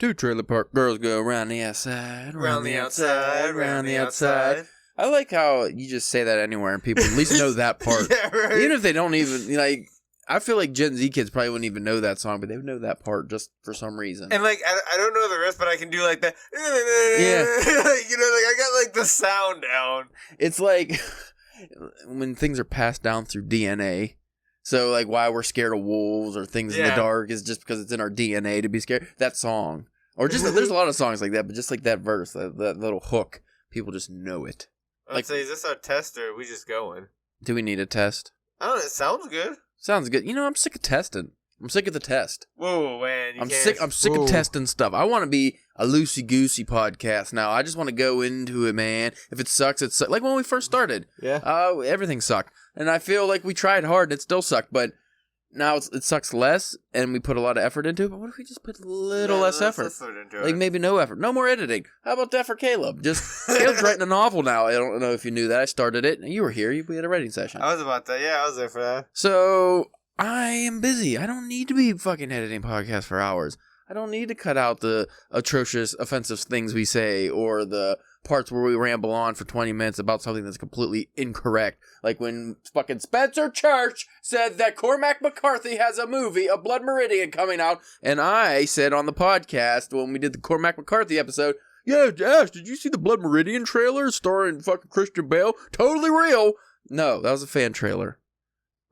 Two trailer park girls go around the outside, Round the outside, round the outside. I like how you just say that anywhere and people at least know that part. Yeah, right. Even if they don't even, like, I feel like Gen Z kids probably wouldn't even know that song, but they would know that part just for some reason. And, like, I don't know the rest, but I can do, like, that. Yeah. You know, like, I got, like, the sound down. It's like when things are passed down through DNA. So, like, why we're scared of wolves or things in the dark is just because it's in our DNA to be scared. That song. Or just, there's a lot of songs like that, but just like that verse, that little hook, people just know it. I'd say, is this our test or are we just going? Do we need a test? I don't know, it sounds good. Sounds good. You know, I'm sick of testing. I'm sick of the test. Whoa, man. I'm sick of testing stuff. I want to be a loosey-goosey podcast now. I just want to go into it, man. If it sucks, it sucks. Like when we first started. Yeah. Everything sucked. And I feel like we tried hard and it still sucked, but now it sucks less and we put a lot of effort into it. But what if we just put a little less effort? Like maybe no effort. No more editing. How about that for Caleb? Caleb's writing a novel now. I don't know if you knew that. I started it and you were here. We had a writing session. I was about that. Yeah, I was there for that. So I am busy. I don't need to be fucking editing podcasts for hours. I don't need to cut out the atrocious, offensive things we say or the parts where we ramble on for 20 minutes about something that's completely incorrect. Like when fucking Spencer Church said that Cormac McCarthy has a movie, A Blood Meridian, coming out. And I said on the podcast when we did the Cormac McCarthy episode, yeah, Ash, did you see the Blood Meridian trailer starring fucking Christian Bale? Totally real. No, that was a fan trailer.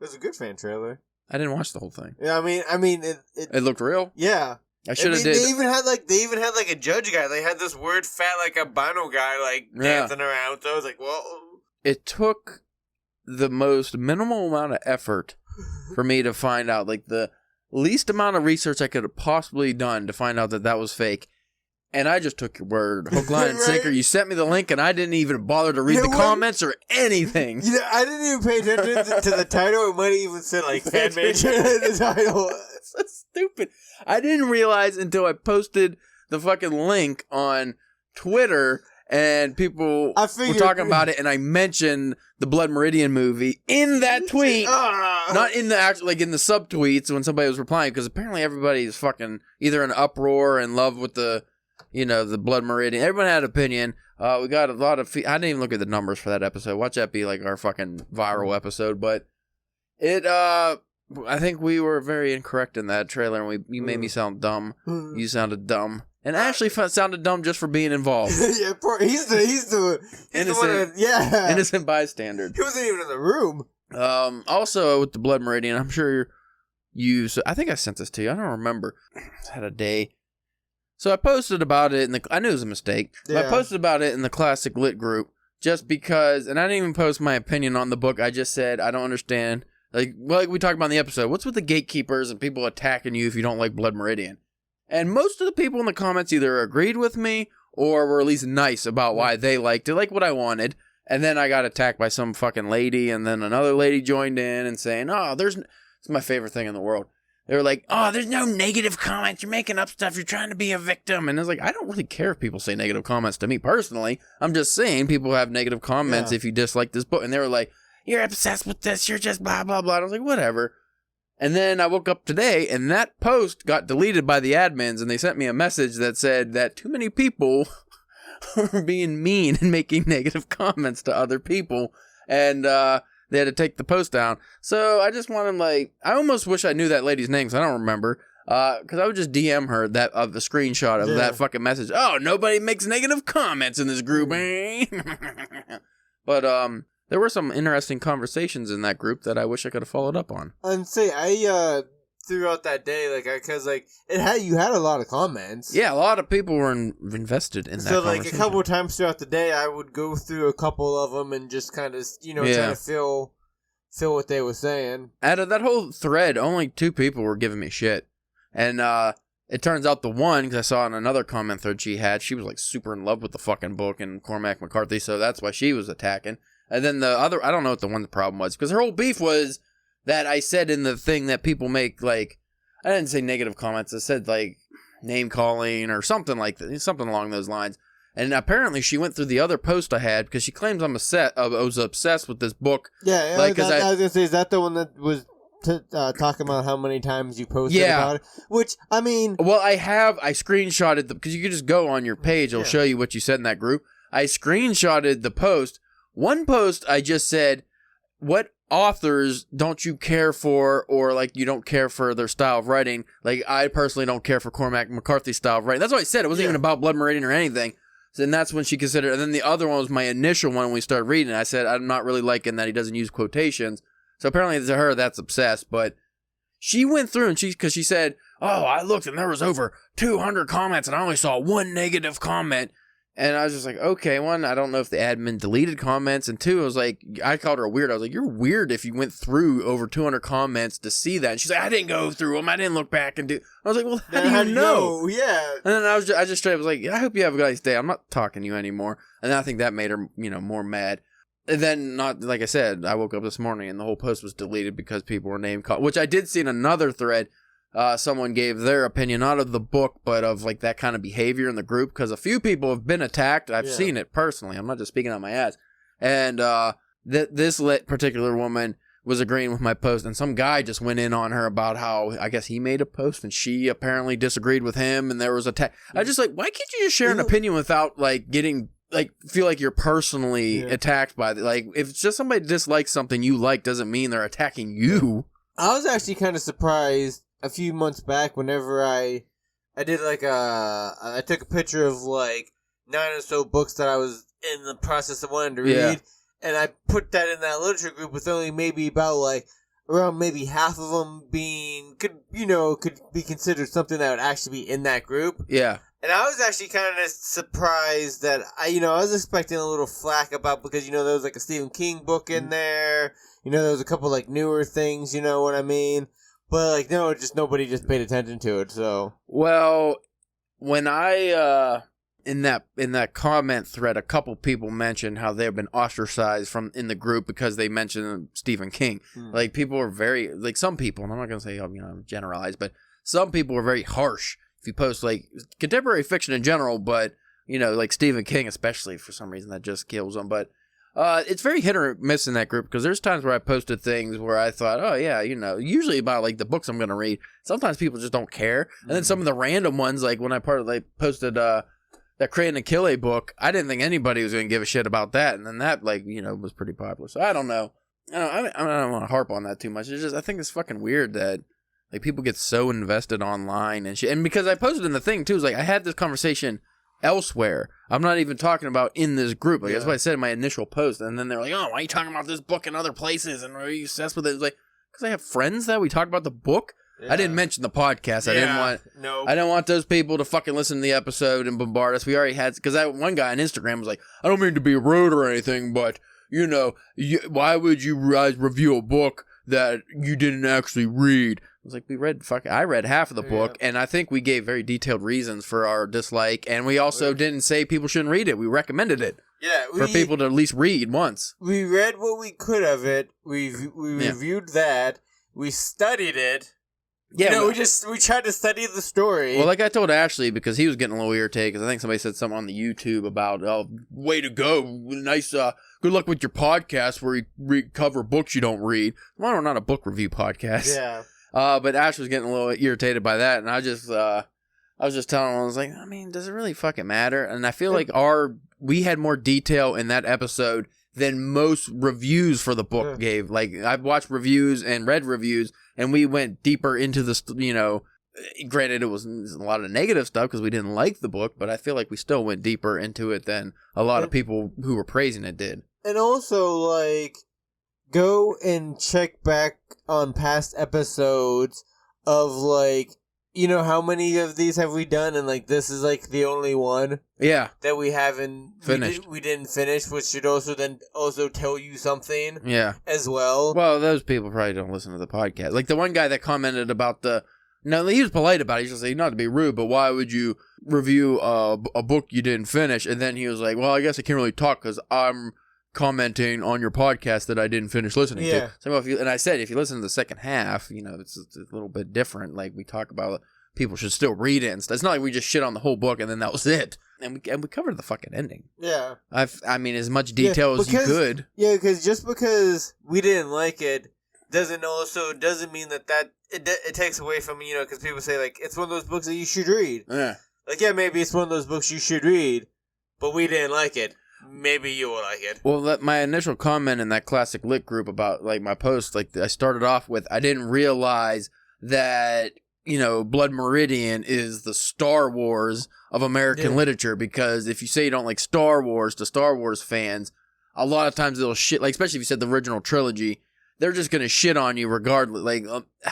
It was a good fan trailer. I didn't watch the whole thing. Yeah, I mean, it looked real. Yeah, I should have did. They even had like a judge guy. They had this weird fat like albino guy like dancing around. So I was like, whoa. It took the most minimal amount of effort for me to find out, like the least amount of research I could have possibly done to find out that was fake. And I just took your word, hook, line, and sinker. You sent me the link, and I didn't even bother to read the comments or anything. You know, I didn't even pay attention to the title. It might have even said, like, fan made in the title. It's so stupid. I didn't realize until I posted the fucking link on Twitter, and people were talking about it, and I mentioned the Blood Meridian movie in that tweet. Not in the actual, like in the subtweets when somebody was replying, because apparently everybody's fucking either in uproar, in love with the Blood Meridian. Everyone had an opinion. We got a lot of... I didn't even look at the numbers for that episode. Watch that be like our fucking viral episode. But it... I think we were very incorrect in that trailer, and you made me sound dumb. You sounded dumb. And Ashley sounded dumb just for being involved. Yeah, he's the innocent, innocent bystander. He wasn't even in the room. Also, with the Blood Meridian, I'm sure I think I sent this to you. I don't remember. I had a day... So I posted about it, I knew it was a mistake. Yeah. I posted about it in the Classic Lit group just because, and I didn't even post my opinion on the book. I just said, I don't understand. Like we talked about in the episode, what's with the gatekeepers and people attacking you if you don't like Blood Meridian? And most of the people in the comments either agreed with me or were at least nice about why they liked it, like what I wanted. And then I got attacked by some fucking lady, and then another lady joined in and saying, it's my favorite thing in the world. They were like, there's no negative comments. You're making up stuff. You're trying to be a victim. And it's like, I don't really care if people say negative comments to me personally. I'm just saying people have negative comments if you dislike this book. And they were like, you're obsessed with this. You're just blah, blah, blah. And I was like, whatever. And then I woke up today and that post got deleted by the admins. And they sent me a message that said that too many people are being mean and making negative comments to other people. And, they had to take the post down. So I just want to I almost wish I knew that lady's name because I don't remember. Because I would just DM her of the screenshot of that fucking message. Oh, nobody makes negative comments in this group. But there were some interesting conversations in that group that I wish I could have followed up on. And say, throughout that day, because you had a lot of comments. Yeah, a lot of people were invested in that. So a couple of times throughout the day, I would go through a couple of them and just kind of try to feel what they were saying. Out of that whole thread, only 2 people were giving me shit, and it turns out the one, because I saw in another comment thread she was super in love with the fucking book and Cormac McCarthy, so that's why she was attacking. And then the other, I don't know what the one problem was, because her whole beef was that I said in the thing that people make, I didn't say negative comments. I said, name calling or something like that, something along those lines. And apparently she went through the other post I had because she claims I was obsessed with this book. Yeah, I was going to say, is that the one that was talking about how many times you posted about it. Which, I mean... Well, I screenshotted because you can just go on your page. It'll show you what you said in that group. I screenshotted the post. One post, I just said, what authors don't you care for, or like you don't care for their style of writing? Like, I personally don't care for Cormac McCarthy's style of writing. That's what I said. It wasn't even about Blood Meridian or anything. So, and that's when she considered. And then the other one was my initial one when we started reading. I said, I'm not really liking that he doesn't use quotations. So apparently to her, that's obsessed. But she went through and because she said, oh, I looked and there was over 200 comments and I only saw one negative comment. And I was just like, okay, one, I don't know if the admin deleted comments. And two, I was like, I called her weird. I was like, you're weird if you went through over 200 comments to see that. And she's like, I didn't go through them. I didn't look back and do. I was like, well, how do you know? Yeah. And then I just straight up was like, I hope you have a nice day. I'm not talking to you anymore. And I think that made her, more mad. And then, not like I said, I woke up this morning and the whole post was deleted because people were name called, which I did see in another thread. Someone gave their opinion, not of the book, but of like that kind of behavior in the group, because a few people have been attacked. I've seen it personally. I'm not just speaking out my ass. And this particular woman was agreeing with my post, and some guy just went in on her about how I guess he made a post and she apparently disagreed with him, and there was a I just like, why can't you just share an opinion without like getting like feel like you're personally attacked by like if it's just somebody dislikes something you like doesn't mean they're attacking you. I was actually kind of surprised a few months back whenever I did like I took a picture of like 9 or so books that I was in the process of wanting to read, and I put that in that literature group with only maybe about like around maybe half of them could be considered something that would actually be in that group. Yeah. And I was actually kind of surprised that I was expecting a little flack about, because there was like a Stephen King book in there, there was a couple like newer things, you know what I mean? But like, no, nobody just paid attention to it. So, well, when I in that comment thread, a couple people mentioned how they've been ostracized in the group because they mentioned Stephen King. Like, people are very like, some people, and I'm not gonna say generalize, but some people are very harsh if you post like contemporary fiction in general, but like Stephen King especially, for some reason that just kills them. But it's very hit or miss in that group, because there's times where I posted things where I thought, oh yeah, usually about like the books I'm going to read. Sometimes people just don't care. And then some of the random ones, like when I posted that Cray and Achille book, I didn't think anybody was going to give a shit about that. And then that was pretty popular. So I don't know. I don't want to harp on that too much. It's just, I think it's fucking weird that like people get so invested online and shit. And because I posted in the thing too, is like I had this conversation elsewhere. I'm not even talking about in this group. Like, that's what I said in my initial post. And then they're like, oh, why are you talking about this book in other places? And are you obsessed with it? It's like, because I have friends that we talk about the book. Yeah. I didn't mention the podcast. I didn't want those people to fucking listen to the episode and bombard us. We already had, because one guy on Instagram was like, I don't mean to be rude or anything, but why would you review a book that you didn't actually read? I was like, I read half of the book, and I think we gave very detailed reasons for our dislike, and we also didn't say people shouldn't read it. We recommended it for people to at least read once. We read what we could of it. We reviewed that. We studied it. Yeah, we tried to study the story. Well, like I told Ashley, because he was getting a little irritated, because I think somebody said something on the YouTube about, oh, way to go, nice, good luck with your podcast where you cover books you don't read. Well, we're not a book review podcast. Yeah. But Ash was getting a little irritated by that, and I was just telling him, I was like, I mean, does it really fucking matter? And I feel like we had more detail in that episode than most reviews for the book gave. Like, I've watched reviews and read reviews, and we went deeper into the, granted it was a lot of negative stuff because we didn't like the book, but I feel like we still went deeper into it than a lot of people who were praising it did. And also, like, go and check back on past episodes of, like, how many of these have we done? And, like, this is, like, the only one that we haven't finished. We didn't finish, which should also tell you something as well. Well, those people probably don't listen to the podcast. Like, the one guy that commented about no, he was polite about it. He just said, not to be rude, but why would you review a book you didn't finish? And then he was like, well, I guess I can't really talk because I'm commenting on your podcast that I didn't finish listening to. So and I said, if you listen to the second half, it's a little bit different. Like, we talk about people should still read it and stuff. It's not like we just shit on the whole book and then that was it. And we covered the fucking ending. Yeah. I mean, as much detail as you could. Yeah, because just because we didn't like it doesn't mean that it takes away from, because people say, like, it's one of those books that you should read. Yeah. Like, yeah, maybe it's one of those books you should read, but we didn't like it. Maybe you will like it. Well, my initial comment in that classic lit group about, like, my post, like, I started off with, I didn't realize that, Blood Meridian is the Star Wars of American literature, because if you say you don't like Star Wars to Star Wars fans, a lot of times they'll shit, like, especially if you said the original trilogy, they're just going to shit on you regardless. Like,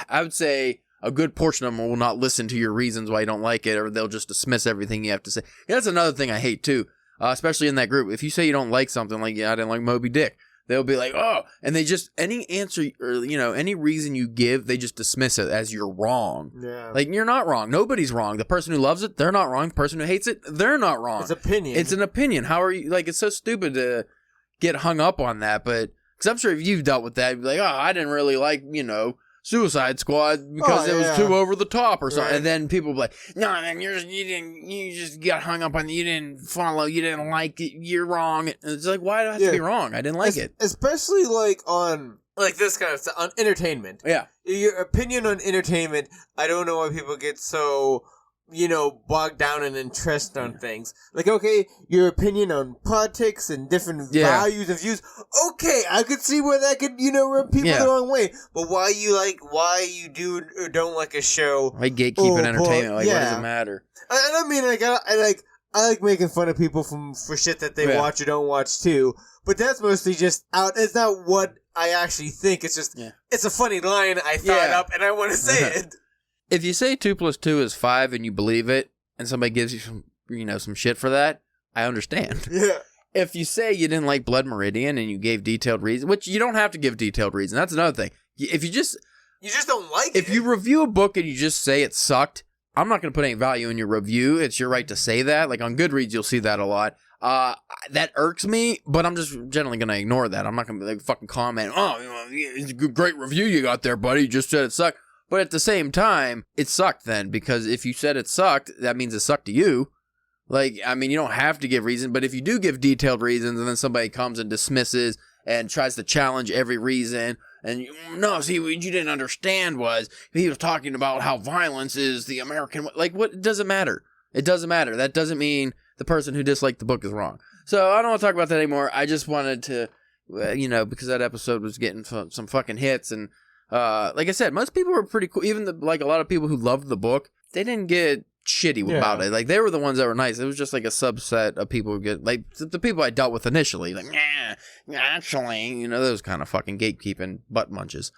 I would say a good portion of them will not listen to your reasons why you don't like it, or they'll just dismiss everything you have to say. Yeah, that's another thing I hate, too, especially in that group. If you say you don't like something, like, I didn't like Moby Dick, they'll be like, oh, and they just, any answer, or, any reason you give, they just dismiss it as you're wrong. Yeah. Like, you're not wrong. Nobody's wrong. The person who loves it, they're not wrong. The person who hates it, they're not wrong. It's opinion. It's an opinion. How are you, like, it's so stupid to get hung up on that, but, because I'm sure if you've dealt with that, you'd be like, oh, I didn't really like, Suicide Squad because it was too over the top or something. Right. And then people be like, no, man, you just got hung up on, you didn't follow, you didn't like it, you're wrong. And it's like, why do I have to be wrong? I didn't like it. Especially like on like this kind of stuff, on entertainment. Yeah. Your opinion on entertainment, I don't know why people get so, bogged down and interested on things. Like, okay, your opinion on politics and different values and views. Okay, I could see where that could, rub people the wrong way. But why you do or don't like a show? Like gatekeeping entertainment. Like, what does it matter? I mean, I like making fun of people for shit that they watch or don't watch too. But that's mostly just out. It's not what I actually think. It's just, it's a funny line I thought up and I want to say it. If you say 2 + 2 is 5 and you believe it, and somebody gives you some, some shit for that, I understand. Yeah. If you say you didn't like Blood Meridian and you gave detailed reasons, which you don't have to give detailed reasons, that's another thing. If you just don't like it. If you review a book and you just say it sucked, I'm not going to put any value in your review. It's your right to say that. Like on Goodreads, you'll see that a lot. That irks me, but I'm just generally going to ignore that. I'm not going to like fucking comment, oh, it's a great review you got there, buddy. You just said it sucked. But at the same time, it sucked then, because if you said it sucked, that means it sucked to you. Like, I mean, you don't have to give reason, but if you do give detailed reasons and then somebody comes and dismisses and tries to challenge every reason, and see, what you didn't understand was he was talking about how violence is the American, like, what, it doesn't matter. It doesn't matter. That doesn't mean the person who disliked the book is wrong. So I don't want to talk about that anymore. I just wanted to, because that episode was getting some fucking hits, and like I said, most people were pretty cool. Even a lot of people who loved the book, they didn't get shitty about it. Like, they were the ones that were nice. It was just like a subset of people who get, like, the people I dealt with initially, like, actually, those kind of fucking gatekeeping butt munches.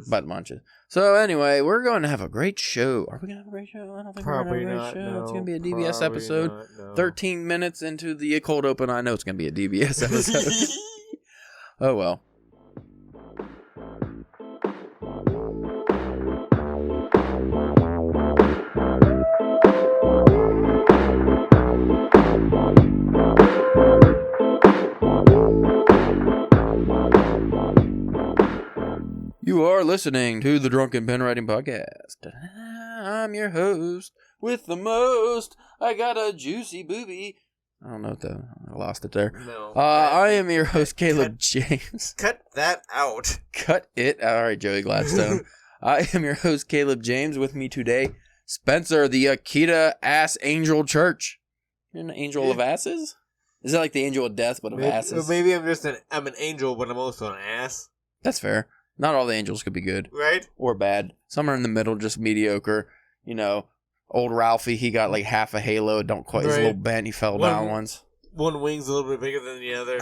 Butt munches. So anyway, we're going to have a great show. Are we going to have a great show? I don't think Probably we're going to have a great show. No, it's going to be a DBS episode. Not, no. 13 minutes into the cold open, I know it's going to be a DBS episode. Oh well. You are listening to the Drunken Pen Writing Podcast. I'm your host with the most. I got a juicy booby. I don't know what I lost it there. No. I am your host, Caleb James. Cut that out. Cut it. All right, Joey Gladstone. I am your host, Caleb James. With me today, Spencer, the Akita Ass Angel Church. You're an angel of asses? Is that like the angel of death, but of asses? Maybe I'm an angel, but I'm also an ass. That's fair. Not all the angels could be good. Right? Or bad. Some are in the middle, just mediocre. Old Ralphie, he got like half a halo. Don't quite. He's a little bent. He fell down once. One wing's a little bit bigger than the other.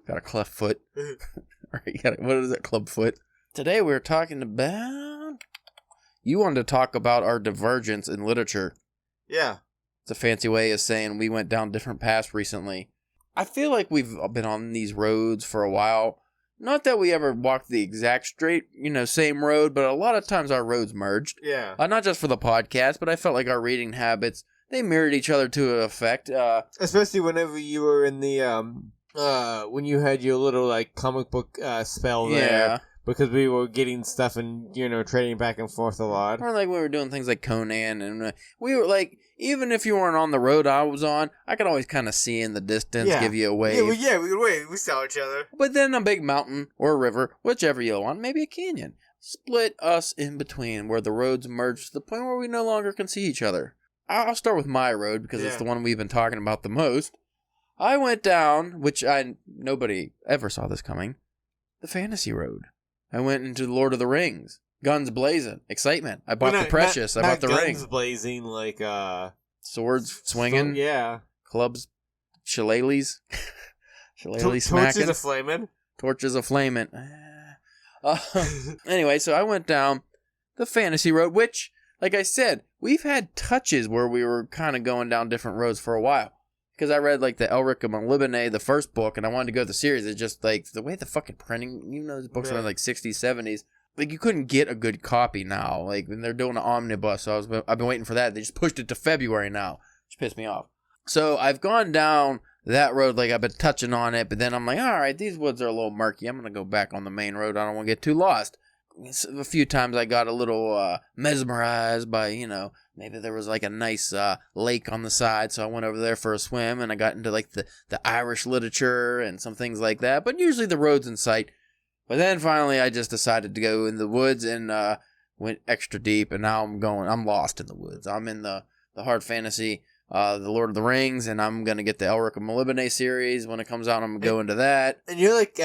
Got a cleft foot. What is it? Club foot. Today we're talking about... You wanted to talk about our divergence in literature. Yeah. It's a fancy way of saying we went down different paths recently. I feel like we've been on these roads for a while. Not that we ever walked the exact straight, same road, but a lot of times our roads merged. Yeah. Not just for the podcast, but I felt like our reading habits, they mirrored each other to an effect. Especially whenever you were in the, when you had your little, like, comic book spell there. because we were getting stuff and, trading back and forth a lot. Or like we were doing things like Conan, and we were like, even if you weren't on the road I was on, I could always kind of see in the distance, give you a wave. We could wave. We saw each other. But then a big mountain or a river, whichever you want, maybe a canyon, split us in between where the roads merged to the point where we no longer can see each other. I'll start with my road because it's the one we've been talking about the most. I went down, which nobody ever saw this coming, the fantasy road. I went into Lord of the Rings. Guns blazing. Excitement. I bought the Precious. I bought the ring. Guns blazing, like, swords swinging. Yeah. Clubs. Shillelaghs. Shillelagh smacking. Torches a-flaming. Torches a-flaming. Anyway, so I went down the fantasy road, which, like I said, we've had touches where we were kind of going down different roads for a while. Because I read, like, the Elric of Melibene, the first book, and I wanted to go to the series. It's just, like, the way the fucking printing, those books are in, like, 60s, 70s. Like, you couldn't get a good copy now. Like, when they're doing an omnibus, so I've been waiting for that. They just pushed it to February now, which pissed me off. So I've gone down that road, like, I've been touching on it, but then I'm like, all right, these woods are a little murky. I'm going to go back on the main road. I don't want to get too lost. A few times I got a little mesmerized by, maybe there was like a nice lake on the side, so I went over there for a swim, and I got into like the Irish literature and some things like that, but usually the road's in sight. But then finally I just decided to go in the woods and went extra deep, and now I'm lost in the woods. I'm in the hard fantasy, the Lord of the Rings, and I'm going to get the Elric of Melibene series. When it comes out, I'm going to go into that. And you're like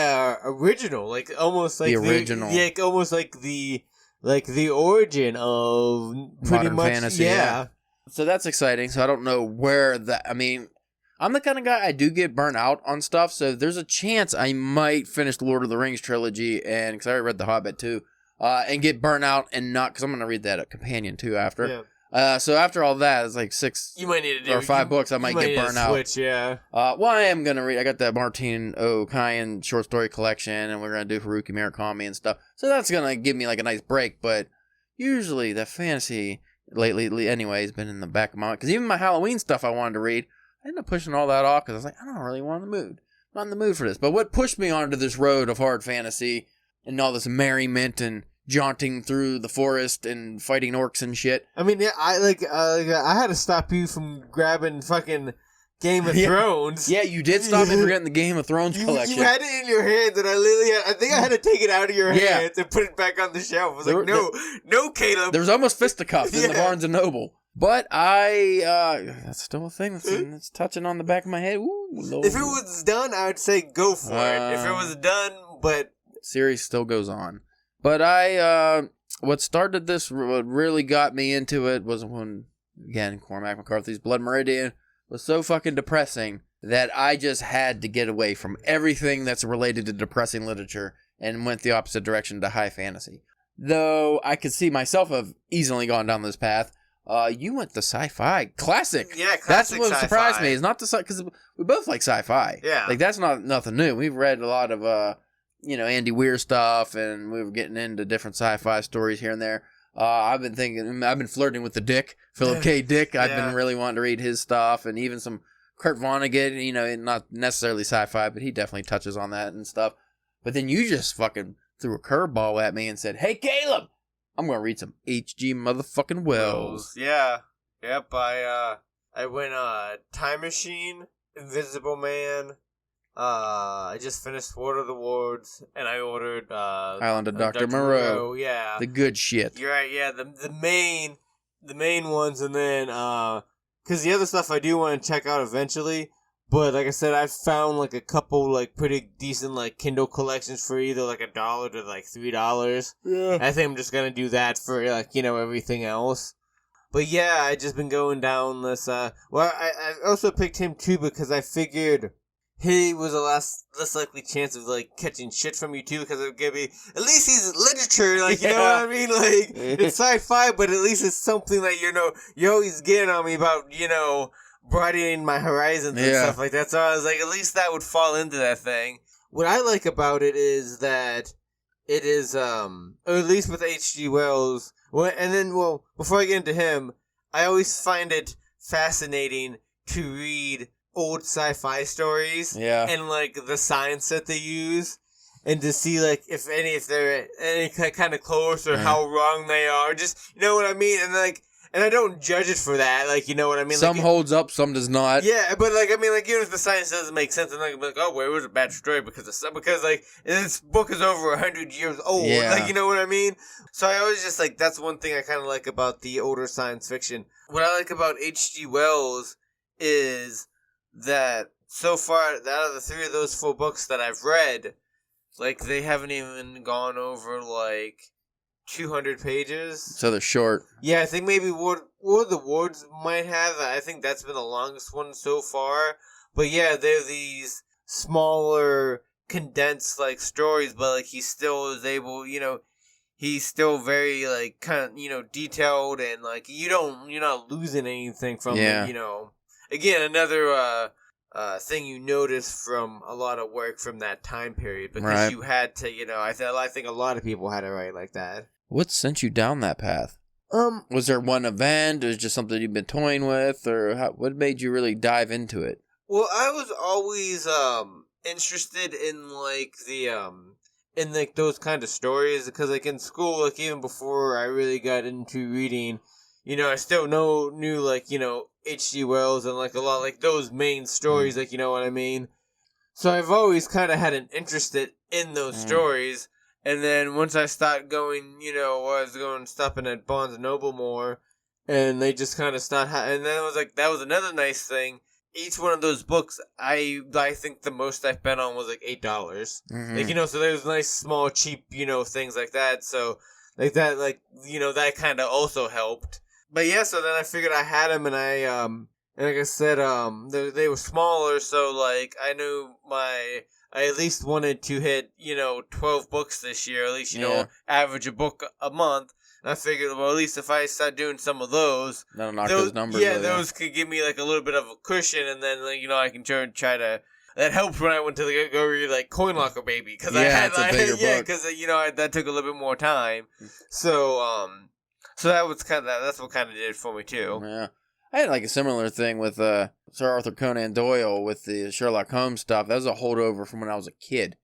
original, like almost like the original. Almost like the origin of pretty modern much fantasy. Yeah. So that's exciting. So I don't know where that, I'm the kind of guy, I do get burnt out on stuff, so there's a chance I might finish the Lord of the Rings trilogy, and because I already read The Hobbit too, and get burnt out and not, because I'm going to read that companion too after. Yeah. So after all that, it's like 6 you might need to or 5 books. I might get burnt out. Switch, yeah. Well, I am gonna read. I got that Martin O'Kyan short story collection, and we're gonna do Haruki Murakami and stuff. So that's gonna give me like a nice break. But usually the fantasy lately, anyway, has been in the back of my mind. Because even my Halloween stuff I wanted to read, I ended up pushing all that off because I was like, I don't really want the mood. I'm not in the mood for this. But what pushed me onto this road of hard fantasy and all this merriment and jaunting through the forest and fighting orcs and shit. I had to stop you from grabbing fucking Game of Thrones. Yeah, you did stop me from getting the Game of Thrones collection. You had it in your hands, and I think I had to take it out of your hands and put it back on the shelf. I was no, Caleb. There was almost fisticuffs in the Barnes & Noble. But that's still a thing that's touching on the back of my head. Ooh, Lord. If it was done, I would say go for it. If it was done, but... Series still goes on. But what started this, what really got me into it was when, again, Cormac McCarthy's Blood Meridian was so fucking depressing that I just had to get away from everything that's related to depressing literature and went the opposite direction to high fantasy. Though I could see myself have easily gone down this path, you went the sci-fi classic. Yeah, classic. That's what sci-fi. surprised me. Is not the because we both like sci-fi. Yeah, like that's nothing new. We've read a lot of Andy Weir stuff, and we were getting into different sci-fi stories here and there. I've been flirting with the Dick, Philip K. Dick. I've been really wanting to read his stuff, and even some Kurt Vonnegut, not necessarily sci-fi, but he definitely touches on that and stuff. But then you just fucking threw a curveball at me and said, "Hey, Caleb, I'm going to read some H.G. motherfucking Wells." Yeah. Yep, I went, Time Machine, Invisible Man. I just finished War of the Worlds, and I ordered Island of Dr. Moreau. Yeah, the good shit. You're right. Yeah, the main ones, and then because the other stuff I do want to check out eventually. But like I said, I found like a couple like pretty decent like Kindle collections for either like $1 to like $3. Yeah, I think I'm just gonna do that for like everything else. But yeah, I just been going down this. I also picked him too because I figured he was a less likely chance of like catching shit from you too, because it would give me at least he's literature, like you know what I mean, like it's sci-fi, but at least it's something that you're always getting on me about, broadening my horizons and stuff like that. So I was like, at least that would fall into that thing. What I like about it is that it is, or at least with H.G. Wells. Before I get into him, I always find it fascinating to read old sci-fi stories and like the science that they use, and to see like if they're any kind of close or how wrong they are. Just, you know what I mean? And like, and I don't judge it for that. Like, you know what I mean? Some like, holds up, some does not. Yeah, but like, I mean, like, even if the science doesn't make sense, I'm like, oh, well, it was a bad story because like this book is over 100 years old. Yeah. Like, you know what I mean? So I always just like, that's one thing I kind of like about the older science fiction. What I like about H.G. Wells is that so far, out of the 3 of those 4 books that I've read, like, they haven't even gone over like 200 pages. So they're short. Yeah, I think maybe War of the Worlds might have. I think that's been the longest one so far. But yeah, they're these smaller, condensed, like, stories, but, like, he still is able, you know, he's still very, like, kind of, you know, detailed, and, like, you're not losing anything from it, you know. Again, another, thing you notice from a lot of work from that time period, because you had to, you know, I think a lot of people had to write like that. What sent you down that path? Was there one event, or was it just something you've been toying with, or what made you really dive into it? Well, I was always interested in like in like those kind of stories, because like in school, like even before I really got into reading, you know, I still knew like, you know, H.G. Wells and like a lot like those main stories, like, you know what I mean. So I've always kind of had an interest in those stories. And then once I started going, you know, I was stopping at Barnes & Noble more, and they just kind of started, and then it was like, that was another nice thing. Each one of those books, I think the most I spent on was like $8. Mm-hmm. Like, you know, so there's nice, small, cheap, you know, things like that. So, like that, like, you know, that kind of also helped. But yeah, so then I figured I had them, and and like I said, they were smaller, so like, I knew I at least wanted to hit, you know, 12 books this year, at least, you know, average a book a month. And I figured, well, at least if I start doing some of those, that'll knock those numbers. Yeah, those could give me like a little bit of a cushion, and then, like, you know, I can try to. That helped when I went to go read like Coin Locker Baby, because I had a bigger book. Because you know that took a little bit more time. So that was that's what kind of did it for me too. Yeah. I had like a similar thing with Sir Arthur Conan Doyle with the Sherlock Holmes stuff. That was a holdover from when I was a kid.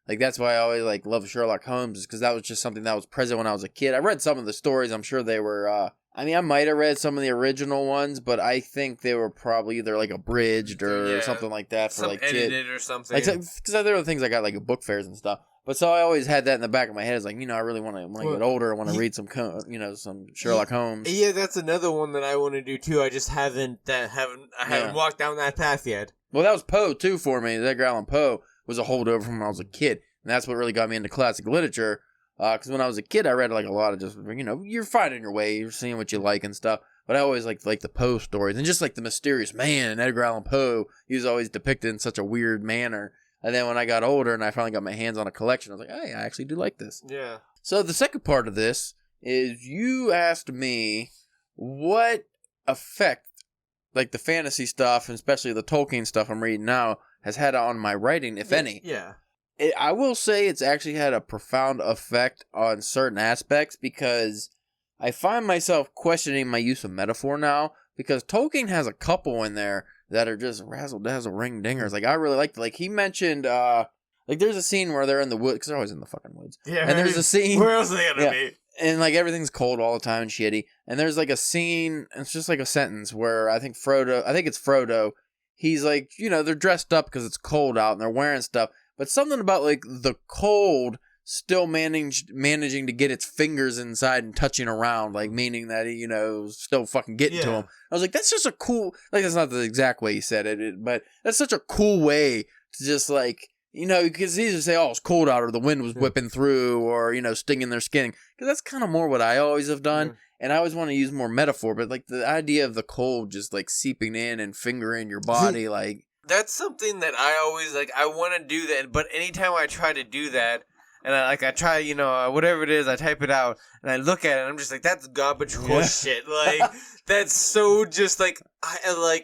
Like, that's why I always like loved Sherlock Holmes, is because that was just something that was present when I was a kid. I read some of the stories. I'm sure they were. I mean, I might have read some of the original ones, but I think they were probably either like abridged or something like that for like edited kids or something. Because there were things I got like at book fairs and stuff. But so I always had that in the back of my head. It's like, you know, I really want to, when I get older, I want to read some, you know, some Sherlock Holmes. Yeah, that's another one that I want to do too. I just haven't walked down that path yet. Well, that was Poe too for me. Edgar Allan Poe was a holdover from when I was a kid, and that's what really got me into classic literature. Because when I was a kid, I read like a lot of just, you know, you're finding your way, you're seeing what you like and stuff. But I always liked like the Poe stories, and just like the mysterious man in Edgar Allan Poe. He was always depicted in such a weird manner. And then when I got older and I finally got my hands on a collection, I was like, hey, I actually do like this. Yeah. So the second part of this is you asked me what effect, like the fantasy stuff, and especially the Tolkien stuff I'm reading now, has had on my writing, if any. Yeah. I will say it's actually had a profound effect on certain aspects, because I find myself questioning my use of metaphor now, because Tolkien has a couple in there that are just razzle-dazzle ring-dingers. Like, I really liked, like, he mentioned, like, there's a scene where they're in the woods, because they're always in the fucking woods. Yeah, and there's a scene... Where else are they gonna be? And, like, everything's cold all the time and shitty. And there's, like, a scene, it's just, like, a sentence where I think it's Frodo, he's, like, you know, they're dressed up because it's cold out and they're wearing stuff. But something about, like, the cold still managing to get its fingers inside and touching around, like, meaning that, you know, still fucking getting to him. I was like, that's just a cool, like, that's not the exact way he said it, but that's such a cool way to just, like, you know, because he just say, oh, it's cold out, or the wind was whipping through, or, you know, stinging their skin, because that's kind of more what I always have done, and I always want to use more metaphor, but, like, the idea of the cold just, like, seeping in and fingering your body, like... That's something that I always, like, I want to do that, but anytime I try to do that, and I try, you know, whatever it is, I type it out, and I look at it, and I'm just like, that's garbage horse shit. Like, that's so just, like,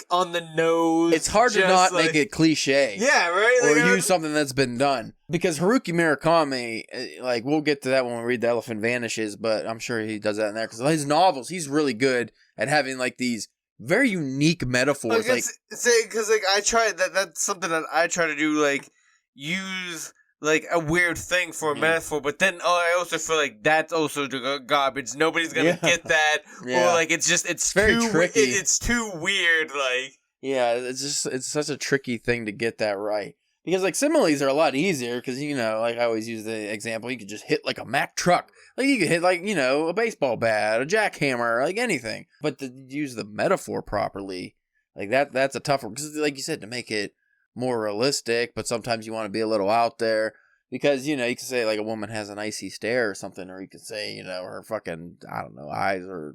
on the nose. It's hard to not make it cliche. Yeah, right? Or use something that's been done. Because Haruki Murakami, like, we'll get to that when we read The Elephant Vanishes, but I'm sure he does that in there. Because his novels, he's really good at having, like, these very unique metaphors. Because I try, that's something that I try to do, like, use... like a weird thing for a metaphor, but then I also feel like that's also garbage. Nobody's gonna get that, or like it's very too tricky. It's too weird. Like it's such a tricky thing to get that right, because like similes are a lot easier because like I always use the example, you could just hit like a Mack truck, like you could hit like a baseball bat, a jackhammer, like anything, but to use the metaphor properly, like that's a tough one because like you said, to make it more realistic, but sometimes you want to be a little out there because you can say like a woman has an icy stare or something, or you could say her fucking, I don't know, eyes are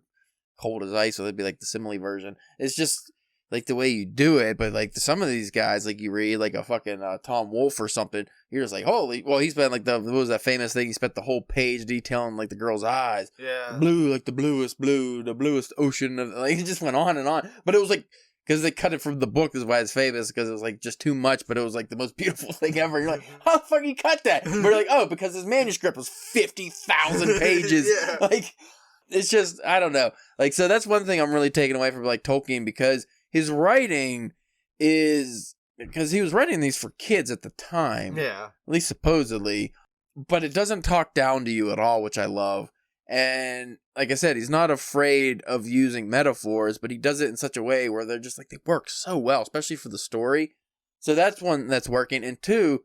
cold as ice, so that'd be like the simile version. It's just like the way you do it, but like some of these guys, like you read like a fucking Tom Wolfe or something, you're just like, holy, well, he spent like what was that famous thing, he spent the whole page detailing like the girl's eyes, blue, like the bluest ocean of, like it just went on and on, but it was like, because they cut it from the book, is why it's famous, because it was like just too much, but it was like the most beautiful thing ever. You're like, how the fuck you cut that? But you're like, oh, because his manuscript was 50,000 pages. Like, it's just, I don't know. Like, so that's one thing I'm really taking away from like Tolkien, because his writing is, because he was writing these for kids at the time. Yeah. At least supposedly. But it doesn't talk down to you at all, which I love. And like I said, he's not afraid of using metaphors, but he does it in such a way where they're just like, they work so well, especially for the story. So that's one that's working. And two,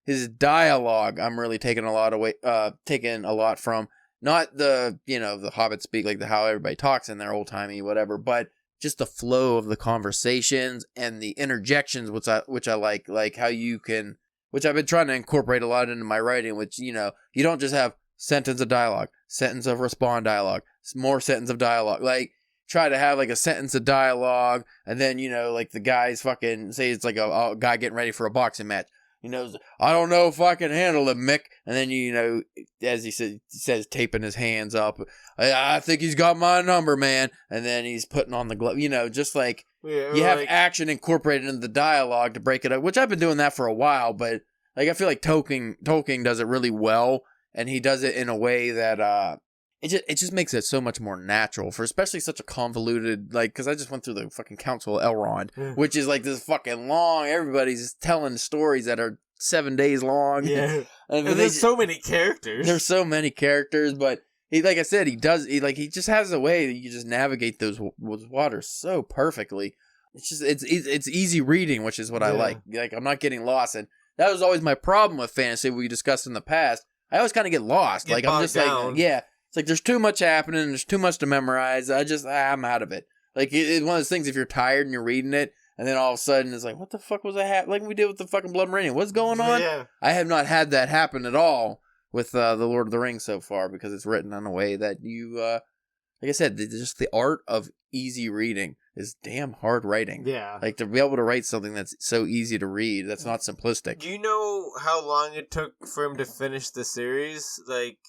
his dialogue, I'm really taking a lot from, not the, the Hobbit speak, like how everybody talks in their old timey, whatever, but just the flow of the conversations and the interjections, which I like how you can, which I've been trying to incorporate a lot into my writing, which, you don't just have sentence of dialogue, sentence of respond dialogue, more sentence of dialogue. Like, try to have like a sentence of dialogue, and then, like the guy's fucking, say it's like a guy getting ready for a boxing match. I don't know if I can handle it, Mick. And then, as he says, taping his hands up, I think he's got my number, man. And then he's putting on the glove, just like, you have action incorporated into the dialogue to break it up, which I've been doing that for a while, but like, I feel like Tolkien does it really well. And he does it in a way that it just makes it so much more natural for especially such a convoluted, like, because I just went through the fucking Council of Elrond, which is like this fucking long, everybody's telling stories that are 7 days long. Yeah. And there's so many characters. There's so many characters, but he, like I said, he just has a way that you just navigate those waters so perfectly. It's just, it's easy reading, which is what I like. Like, I'm not getting lost. And that was always my problem with fantasy we discussed in the past. I always kind of get lost. Like, I'm just down. Like, it's like there's too much happening. There's too much to memorize. I'm out of it. Like, it's one of those things, if you're tired and you're reading it, and then all of a sudden it's like, what the fuck was that like we did with the fucking Blood Meridian? What's going on? Yeah. I have not had that happen at all with the Lord of the Rings so far, because it's written in a way that you, like I said, just the art of easy reading is damn hard writing. Yeah. Like, to be able to write something that's so easy to read, that's not simplistic. Do you know how long it took for him to finish the series? Like,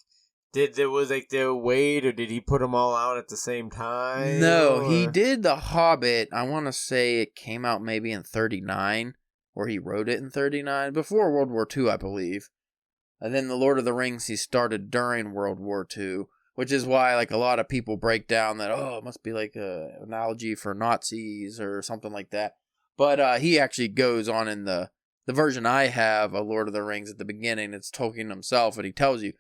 did there wait, or did he put them all out at the same time? No, he did The Hobbit. I want to say it came out maybe in 1939, or he wrote it in 1939, before World War II, I believe. And then The Lord of the Rings, he started during World War II. Which is why, like, a lot of people break down that, it must be like an analogy for Nazis or something like that. But he actually goes on in the version I have of Lord of the Rings at the beginning. It's Tolkien himself, and he tells you,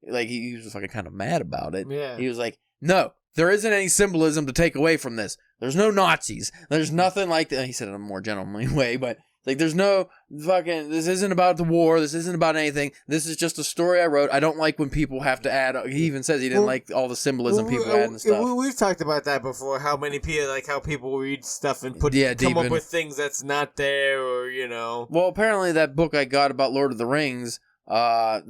like, he was fucking kind of mad about it. Yeah. He was like, no, there isn't any symbolism to take away from this. There's no Nazis. There's nothing like that. He said it in a more gentlemanly way, but like, there's no fucking, this isn't about the war. This isn't about anything. This is just a story I wrote. I don't like when people have to add, he even says he didn't like all the symbolism people add and stuff. We've talked about that before, how many people, like, how people read stuff and come up with things that's not there, or, Well, apparently that book I got about Lord of the Rings, I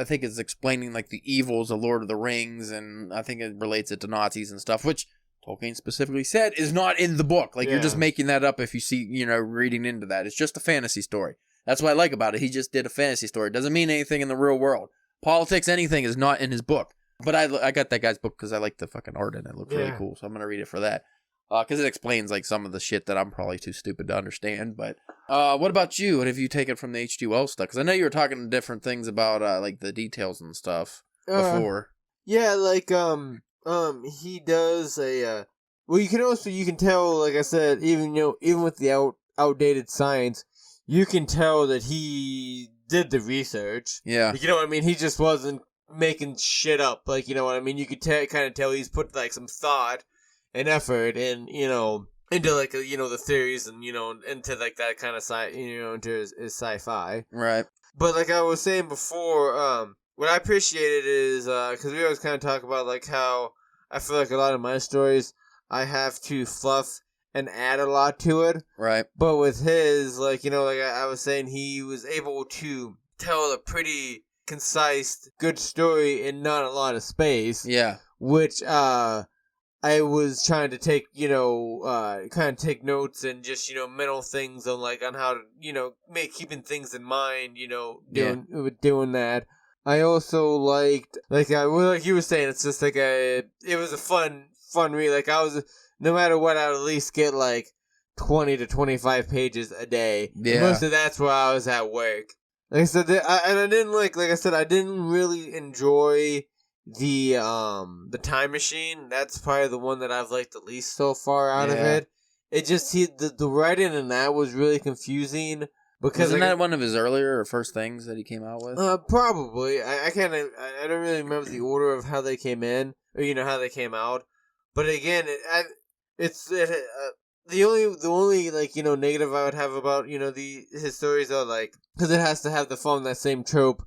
think it's explaining, like, the evils of Lord of the Rings, and I think it relates it to Nazis and stuff, which Tolkien specifically said is not in the book. Like, you're just making that up if you see, reading into that. It's just a fantasy story. That's what I like about it. He just did a fantasy story. It doesn't mean anything in the real world. Politics, anything is not in his book. But I got that guy's book because I like the fucking art in it. It looks really cool. So I'm going to read it for that. Because it explains, like, some of the shit that I'm probably too stupid to understand. But what about you? What have you taken from the H.G. Wells stuff? Because I know you were talking different things about, like, the details and stuff before. Yeah, like, he does well, you can tell, like I said, even with the outdated science, you can tell that he did the research. Yeah. You know what I mean? He just wasn't making shit up. Like, you know what I mean? You could kind of tell he's put, like, some thought and effort and, you know, into, like, you know, the theories and, you know, into, like, that kind of into his sci-fi. Right. But, like I was saying before, what I appreciated is, because we always kind of talk about, like, how I feel like a lot of my stories, I have to fluff and add a lot to it. Right. But with his, like, you know, like I was saying, he was able to tell a pretty concise, good story in not a lot of space. Yeah. Which, I was trying to take, you know, kind of take notes and just, you know, mental things on, like, on how to, you know, keeping things in mind, you know, doing that. I also liked, like you were saying, it's just like it was a fun read. Like, no matter what, I would at least get, like, 20 to 25 pages a day. Yeah. Most of that's where I was at work. Like I said, I didn't like I said, I didn't really enjoy the time machine. That's probably the one that I've liked the least so far out of it. It just, the writing in that was really confusing. Because isn't that one of his earlier or first things that he came out with? Probably. I don't really remember the order of how they came in, or, you know, how they came out. But again, the only like, you know, negative I would have about, you know, his stories are, like, because it has to have that same trope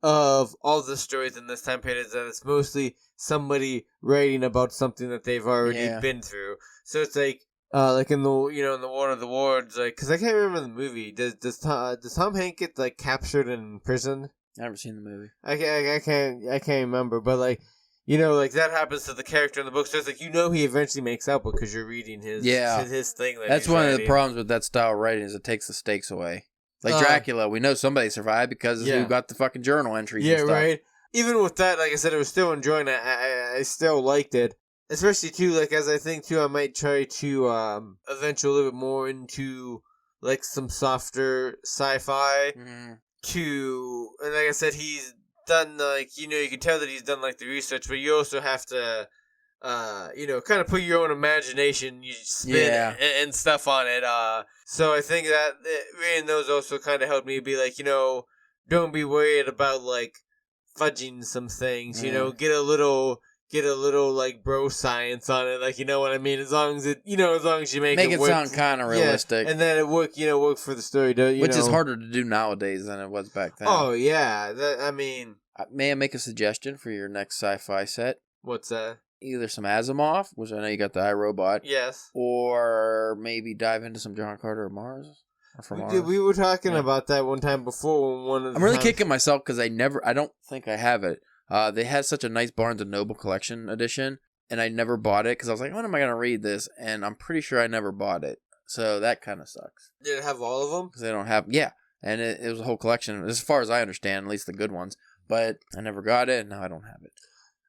of all the stories in this time period, is that it's mostly somebody writing about something that they've already been through. So it's like in the, you know, in the War of the Worlds, like, because I can't remember the movie. Does Tom Hanks get, like, captured in prison? I haven't seen the movie. I can't remember, but, like, you know, like, that happens to the character in the book. So it's like, you know, he eventually makes out because you're reading his thing. That's one of the problems with that style of writing, is it takes the stakes away. Like Dracula, we know somebody survived because of who got the fucking journal entries and stuff. Yeah, right. Even with that, like I said, I was still enjoying it. I still liked it. Especially, too, like, as I think, too, I might try to venture a little bit more into, like, some softer sci-fi. Mm-hmm. And like I said, he's done, like, you know, you can tell that he's done, like, the research, but you also have to, you know, kind of put your own imagination, you spin and stuff on it. So I think that reading those also kind of helped me be like, you know, don't be worried about, like, fudging some things, you know, get a little like bro science on it, like, you know what I mean? As long as you make it work, sound kind of realistic, and then it work for the story, which is harder to do nowadays than it was back then. Oh yeah, I mean, may I make a suggestion for your next sci-fi set? What's that? Either some Asimov, which I know you got the iRobot, yes, or maybe dive into some John Carter of Mars. We were talking about that one time before. I'm really kicking myself because I don't think I have it. They had such a nice Barnes & Noble collection edition, and I never bought it because I was like, when am I going to read this? And I'm pretty sure I never bought it. So that kind of sucks. Did it have all of them? Because they don't have, and it was a whole collection, as far as I understand, at least the good ones. But I never got it, and now I don't have it.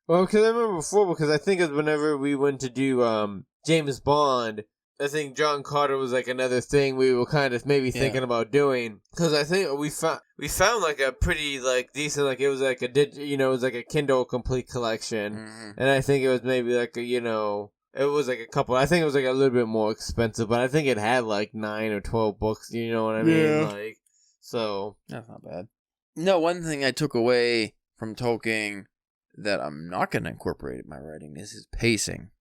Well, because I remember before, because I think it was whenever we went to do James Bond, I think John Carter was like another thing we were kind of maybe thinking about doing. Because I think we found like a pretty like decent, like it was like it was like a Kindle complete collection, and I think it was maybe like it was like a couple. I think it was like a little bit more expensive, but I think it had like 9 or 12 books. You know what I mean? Yeah. Like, so that's not bad. No, one thing I took away from Tolkien that I'm not going to incorporate in my writing is his pacing.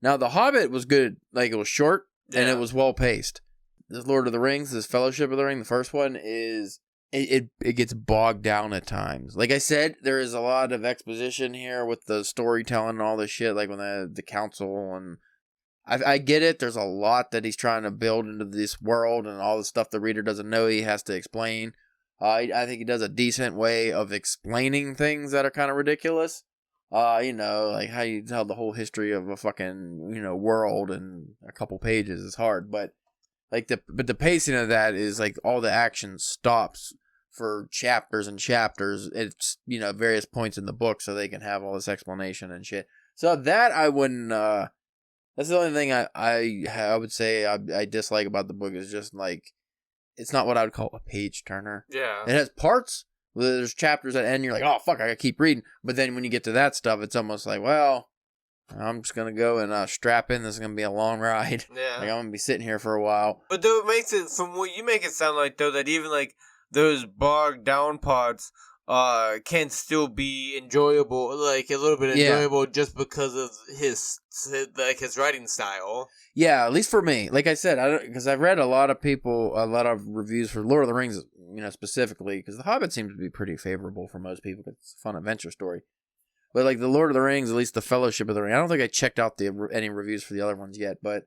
Now, The Hobbit was good. Like, it was short, and it was well-paced. This Lord of the Rings, this Fellowship of the Ring, the first one, is... It gets bogged down at times. Like I said, there is a lot of exposition here with the storytelling and all this shit, like when the council, and... I get it. There's a lot that he's trying to build into this world, and all the stuff the reader doesn't know he has to explain. I think he does a decent way of explaining things that are kind of ridiculous. Like how you tell the whole history of a fucking, world in a couple pages is hard. But the pacing of that is like all the action stops for chapters and chapters. It's, various points in the book so they can have all this explanation and shit. So that I wouldn't, that's the only thing I would say I dislike about the book is just like, it's not what I would call a page turner. Yeah. It has parts. There's chapters at the end, you're like, oh, fuck, I gotta keep reading. But then when you get to that stuff, it's almost like, well, I'm just gonna go and strap in. This is gonna be a long ride. Yeah. Like, I'm gonna be sitting here for a while. But though it makes it, from what you make it sound like, though, that even like those bogged down parts can still be enjoyable, like a little bit enjoyable, just because of his writing style. Yeah, at least for me. Like I said, because I've read a lot of reviews for Lord of the Rings, specifically, because The Hobbit seems to be pretty favorable for most people. It's a fun adventure story. But like the Lord of the Rings, at least the Fellowship of the Ring, I don't think I checked out any reviews for the other ones yet, but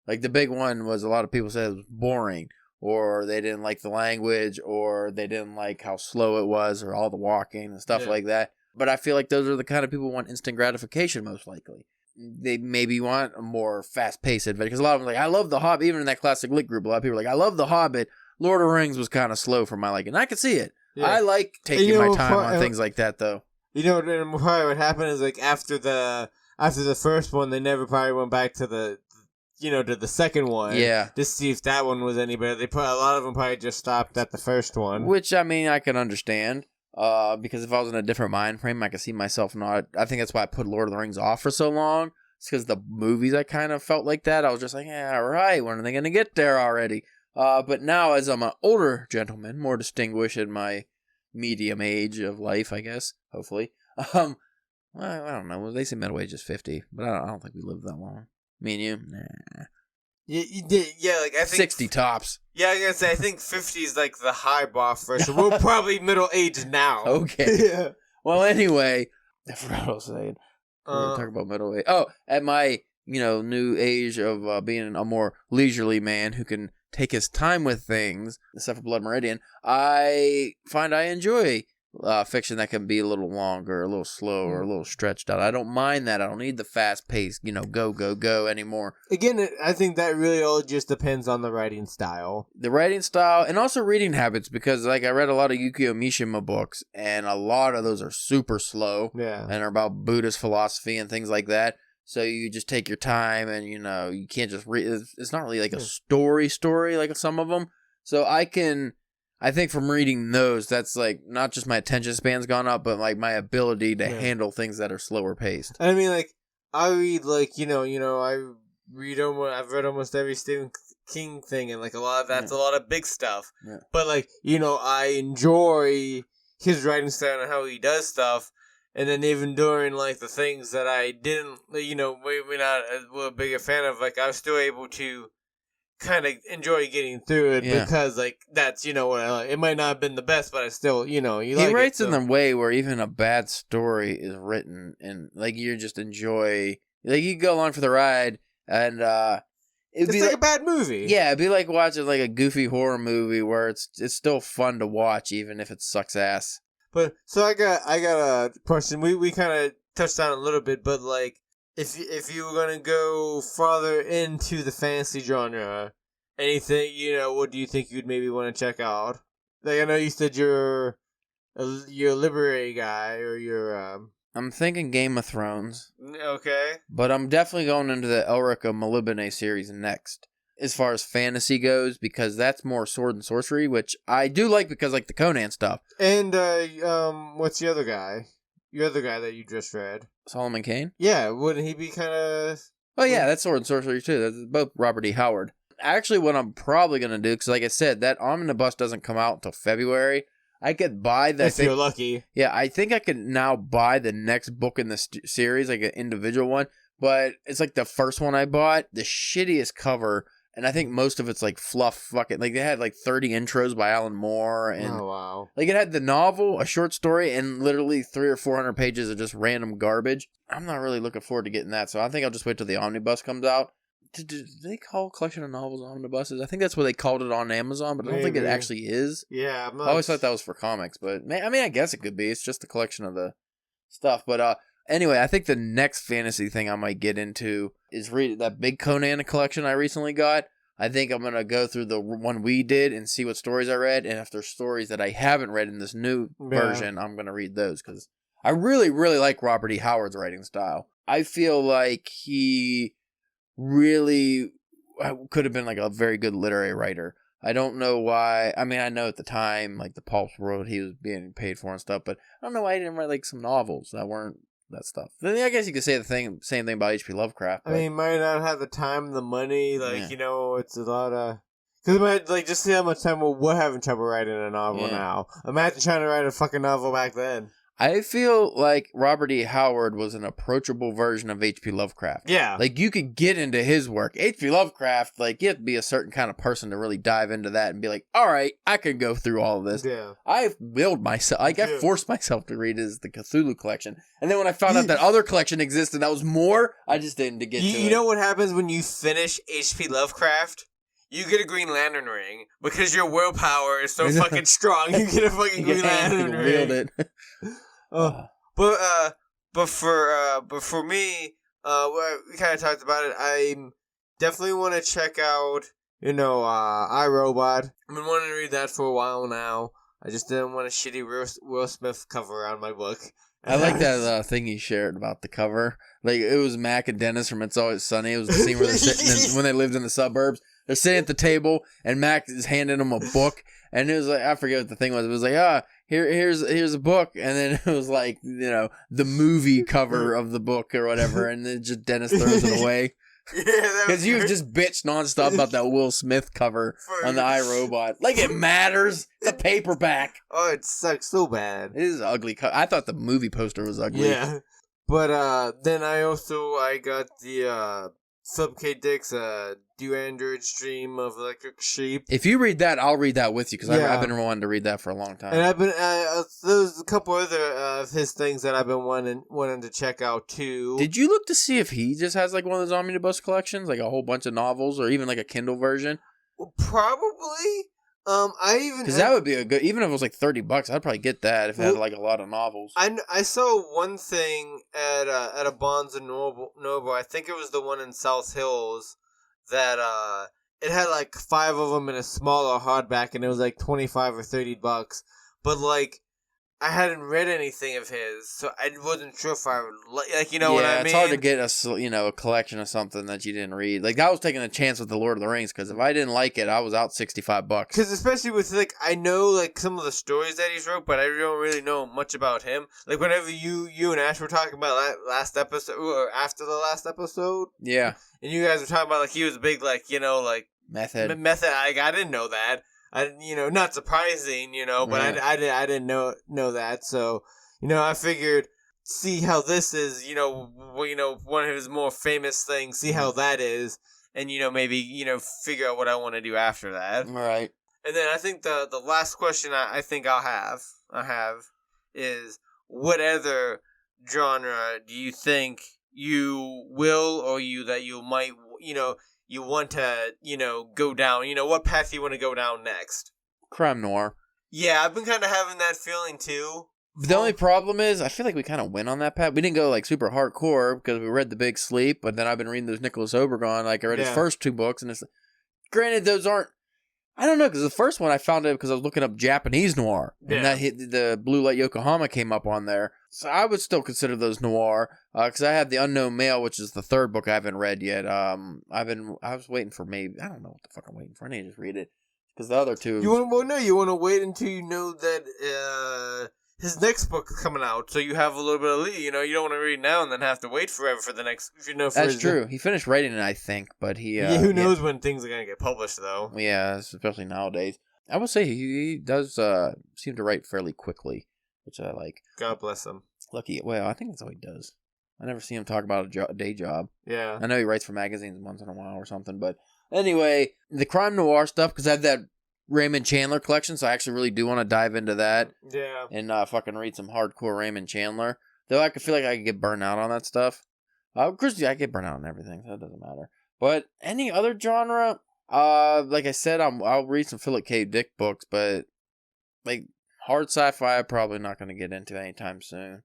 like the big one was a lot of people said it was boring, or they didn't like the language, or they didn't like how slow it was, or all the walking and stuff like that. But I feel like those are the kind of people who want instant gratification, most likely. They maybe want a more fast-paced adventure. Because a lot of them are like, I love The Hobbit. Even in that classic lit group, a lot of people are like, I love The Hobbit. Lord of the Rings was kind of slow for my liking. And I can see it. Yeah. I like taking my time on things like that, though. Probably what happened is like after the first one, they never probably went back to the second one. Yeah. Just to see if that one was any better. A lot of them probably just stopped at the first one. Which, I mean, I can understand. Because if I was in a different mind frame, I could see myself not. I think that's why I put Lord of the Rings off for so long. It's because the movies I kind of felt like that. I was just like, yeah, right. When are they going to get there already? But now, as I'm an older gentleman, more distinguished in my medium age of life, I guess, hopefully. I don't know. They say middle age is 50, but I don't think we live that long. Me and you? Nah. You did, yeah, like I think 60 tops. Yeah, I was gonna say I think 50 is like the high bar for us. So we're probably middle age now. Okay. Yeah. Well, anyway, I forgot what I was saying. We were talking about middle age. Oh, at my new age of being a more leisurely man who can take his time with things, except for Blood Meridian, I find I enjoy fiction that can be a little longer, a little slower, a little stretched out. I don't mind that. I don't need the fast pace, go anymore. Again, I think that really all just depends on the writing style. The writing style and also reading habits, because like I read a lot of Yukio Mishima books, and a lot of those are super slow. Yeah. And are about Buddhist philosophy and things like that. So you just take your time, and you can't just read. It's not really like a story like some of them. So I think from reading those, that's like not just my attention span's gone up, but like my ability to handle things that are slower paced. I mean, like I read I've read almost every Stephen King thing, and like a lot of that's a lot of big stuff. Yeah. But like I enjoy his writing style and how he does stuff. And then even during like the things that I didn't, maybe not a bigger fan of, like I was still able to kind of enjoy getting through it because like that's it might not have been the best, but I still he writes in the way where even a bad story is written and like you just enjoy, like you go along for the ride, and it's be like a bad movie. Yeah, it'd be like watching like a goofy horror movie where it's still fun to watch even if it sucks ass. But so I got a question. We kind of touched on it a little bit, but like if you were gonna go farther into the fantasy genre, anything what do you think you'd maybe want to check out? Like I know you said you're a literary guy, or you're I'm thinking Game of Thrones. Okay. But I'm definitely going into the Elric of Molybdene series next, as far as fantasy goes, because that's more sword and sorcery, which I do like because like the Conan stuff. And what's the other guy? Your other guy that you just read? Solomon Kane? Yeah, wouldn't he be kind of... Oh yeah, that's sword and sorcery too. That's both Robert E. Howard. Actually, what I'm probably going to do, because like I said, that omnibus doesn't come out until February. I could buy that. If you're lucky. Yeah, I think I could now buy the next book in the series, like an individual one. But it's like the first one I bought, the shittiest cover. And I think most of it's like fluff fucking, like they had like 30 intros by Alan Moore. And oh, wow. Like it had the novel, a short story, and literally 300 or 400 pages of just random garbage. I'm not really looking forward to getting that. So I think I'll just wait till the omnibus comes out. Did they call a collection of novels omnibuses? I think that's what they called it on Amazon, but I don't think it actually is. Yeah. I always thought that was for comics, but I mean, I guess it could be. It's just a collection of the stuff. But anyway, I think the next fantasy thing I might get into is read that big Conan collection I recently got. I think I'm going to go through the one we did and see what stories I read. And if there's stories that I haven't read in this new version, I'm going to read those. Because I really, really like Robert E. Howard's writing style. I feel like he really could have been like a very good literary writer. I don't know why. I mean, I know at the time, like the Pulp's World, he was being paid for and stuff. But I don't know why he didn't write like some novels that weren't that stuff. Then I guess you could say the same thing about H.P. Lovecraft. I mean, might not have the time, the money, like it's a lot of. Because imagine, like, just see how much time we're having trouble writing a novel now. Imagine trying to write a fucking novel back then. I feel like Robert E. Howard was an approachable version of H.P. Lovecraft. Yeah. Like, you could get into his work. H.P. Lovecraft, like, you have to be a certain kind of person to really dive into that and be like, all right, I can go through all of this. Yeah. I forced myself to read the Cthulhu collection. And then when I found out that other collection existed that was more, I just didn't get to it. You know what happens when you finish H.P. Lovecraft? You get a Green Lantern ring because your willpower is so fucking strong. You get a fucking Green Lantern ring. Wield it. But for me, we kind of talked about it. I definitely want to check out, iRobot. I've been wanting to read that for a while now. I just didn't want a shitty Will Smith cover on my book. I like that thing he shared about the cover. Like, it was Mac and Dennis from It's Always Sunny. It was the scene where they're sitting when they lived in the suburbs. They're sitting at the table, and Mac is handing them a book, and it was like, I forget what the thing was. It was like, here's a book, and then it was like, the movie cover of the book or whatever, and then just Dennis throws it away. Because you've just bitched nonstop about that Will Smith cover on the iRobot. Like, it matters. It's a paperback. Oh, it sucks so bad. It is an ugly cover. I thought the movie poster was ugly. Yeah. But then I got the Philip K. Dick's Do Androids Dream of Electric Sheep. If you read that, I'll read that with you, because I've been wanting to read that for a long time. And I've been there's a couple other of his things that I've been wanting to check out too. Did you look to see if he just has like one of those omnibus collections, like a whole bunch of novels, or even like a Kindle version? Probably. Because that would be a good, even if it was like $30, I'd probably get that if it had like a lot of novels. I saw one thing at a Barnes and Noble. I think it was the one in South Hills that it had like 5 of them in a smaller hardback, and it was like $25 or $30. But like, I hadn't read anything of his, so I wasn't sure if I would what I mean. Yeah, it's hard to get a collection of something that you didn't read. Like, I was taking a chance with the Lord of the Rings, because if I didn't like it, I was out $65. Because especially with like, I know like some of the stories that he's wrote, but I don't really know much about him. Like, whenever you and Ash were talking about last episode or after the last episode, yeah, and you guys were talking about like he was a big method. I didn't know that. Not surprising, but I didn't know that. So, I figured, see how this is, one of his more famous things, see how that is, and, maybe, figure out what I want to do after that. Right. And then I think the last question I think I have is, what other genre do you think you will, or that you might, you want to, go down, what path you want to go down next? Crime noir. Yeah, I've been kind of having that feeling too. The only problem is, I feel like we kind of went on that path. We didn't go like super hardcore because we read The Big Sleep, but then I've been reading those Nicholas Obregon. Like, I read his first 2 books, and it's granted those aren't. I don't know, because the first one I found it because I was looking up Japanese noir, and that hit the Blue Light Yokohama came up on there. So I would still consider those noir, because I have The Unknown Male, which is the 3rd book I haven't read yet. I was waiting for I don't know what the fuck I'm waiting for. I need to just read it, because the other 2. You want to wait until you know that his next book is coming out, so you have a little bit of lead. You don't want to read now and then have to wait forever for the next. That's true. He finished writing it, I think, but he. Who knows when things are gonna get published, though? Yeah, especially nowadays. I will say he does seem to write fairly quickly, which I like. God bless him. Lucky. Well, I think that's all he does. I never see him talk about a day job. Yeah. I know he writes for magazines once in a while or something, but anyway, the crime noir stuff, because I have that Raymond Chandler collection, so I actually really do want to dive into that. Yeah. And fucking read some hardcore Raymond Chandler. Though I could feel like I could get burnt out on that stuff. Of course, I get burnt out on everything, so it doesn't matter. But any other genre, like I said, I'll read some Philip K. Dick books, but like hard sci-fi, I'm probably not going to get into anytime soon.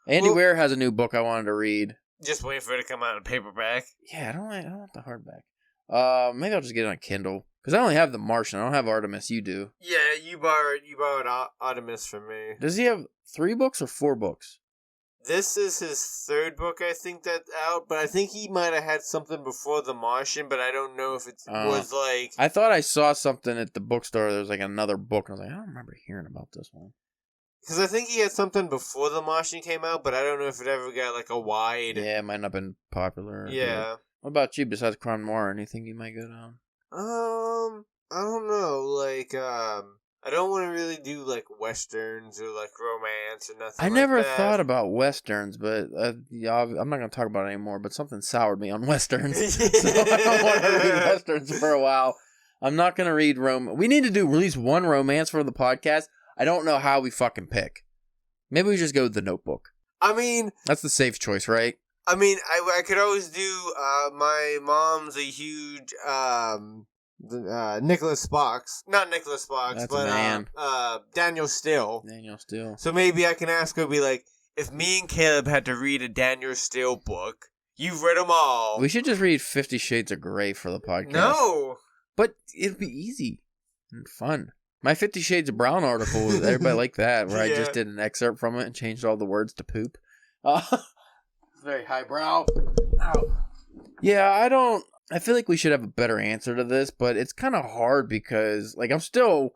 Andy Weir has a new book I wanted to read. Just waiting for it to come out in paperback. Yeah, I don't want the hardback. Maybe I'll just get it on Kindle. Because I only have The Martian. I don't have Artemis. You do. Yeah, you borrowed Artemis from me. Does he have 3 books or 4 books? This is his 3rd book, I think, that's out. But I think he might have had something before The Martian, but I don't know if it was like... I thought I saw something at the bookstore. There was like another book. And I was like, I don't remember hearing about this one. Because I think he had something before The Martian came out, but I don't know if it ever got like a wide... Yeah, it might not have been popular. Yeah. What about you, besides crime noir? Anything you might go down? I don't know, like, I don't want to really do, like, westerns or, like, romance or nothing I like never that. thought about westerns, but yeah, I'm not going to talk about it anymore, but something soured me on westerns. So I don't want to read westerns for a while. I'm not going to read We need to do at least one romance for the podcast. I don't know how we fucking pick. Maybe we just go with The Notebook. I mean... That's the safe choice, right? I mean, I could always do, my mom's a huge, Nicholas Sparks. Not Nicholas Sparks, That's but a man. Daniel Steele. Daniel Steele. So maybe I can ask her, be like, if me and Caleb had to read a Daniel Steele book, you've read them all. We should just read 50 Shades of Grey for the podcast. No! But it'd be easy and fun. My 50 Shades of Brown article, everybody liked that, where I just did an excerpt from it and changed all the words to poop. Very highbrow. Ow. Yeah, I feel like we should have a better answer to this, but it's kind of hard because, like, I'm still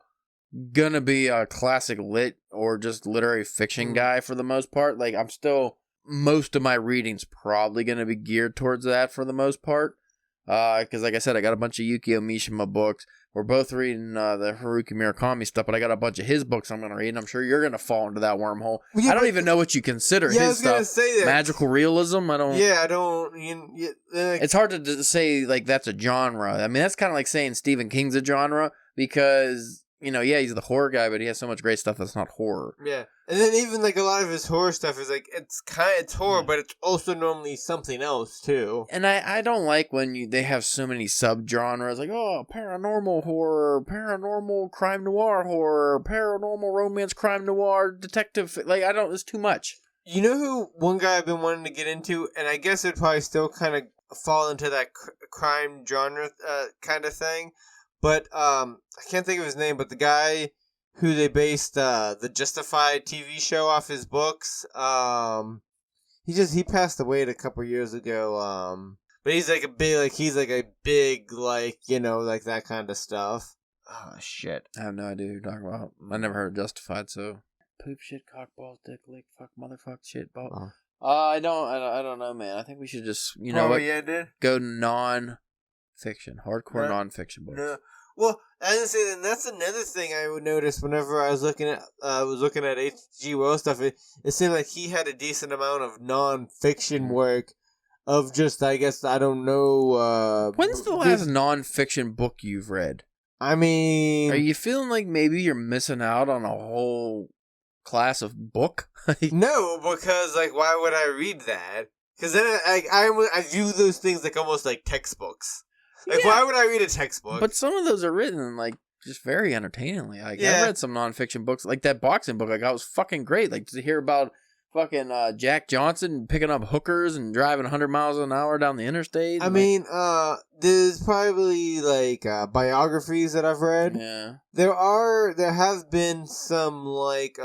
gonna be a classic lit or just literary fiction guy for the most part. Like, most of my reading's probably gonna be geared towards that for the most part. Because, like I said, I got a bunch of Yukio Mishima books. We're both reading the Haruki Murakami stuff, but I got a bunch of his books I'm going to read, and I'm sure you're going to fall into that wormhole. Yeah, I don't even know what you consider his stuff. I was going to say that. Magical realism? I don't... Yeah, I don't... It's hard to say, like, that's a genre. I mean, that's kind of like saying Stephen King's a genre, because... You know, yeah, he's the horror guy, but he has so much great stuff that's not horror. Yeah. And then even, like, a lot of his horror stuff is, like, it's horror, but it's also normally something else, too. And I don't like when they have so many subgenres, like, oh, paranormal horror, paranormal crime noir horror, paranormal romance crime noir, detective, like, it's too much. You know who, one guy I've been wanting to get into, and I guess it'd probably still kind of fall into that crime genre kind of thing? But, I can't think of his name, but the guy who they based, the Justified TV show off his books, he passed away a couple years ago, but he's like a big, you know, like that kind of stuff. Oh, shit. I have no idea who you're talking about. I never heard of Justified, so. Poop, shit, cock, balls, dick, lick, fuck, motherfuck, shit, ball. I don't know, man. I think we should just, you know what? Yeah, dude. Go non-fiction, hardcore non-fiction books. No. Well, I didn't say that. That's another thing I would notice whenever I was looking at H.G. Wells stuff. It seemed like he had a decent amount of non-fiction work of just, I guess, I don't know. When's the last non-fiction book you've read? I mean, are you feeling like maybe you're missing out on a whole class of book? No, because like, why would I read that? Because then I view those things like almost like textbooks. Like, why would I read a textbook? But some of those are written, like, just very entertainingly. Like, I read some nonfiction books, like that boxing book I got was fucking great. Like, to hear about fucking Jack Johnson picking up hookers and driving 100 miles an hour down the interstate. I mean, there's probably, like, biographies that I've read. Yeah. There have been some, like,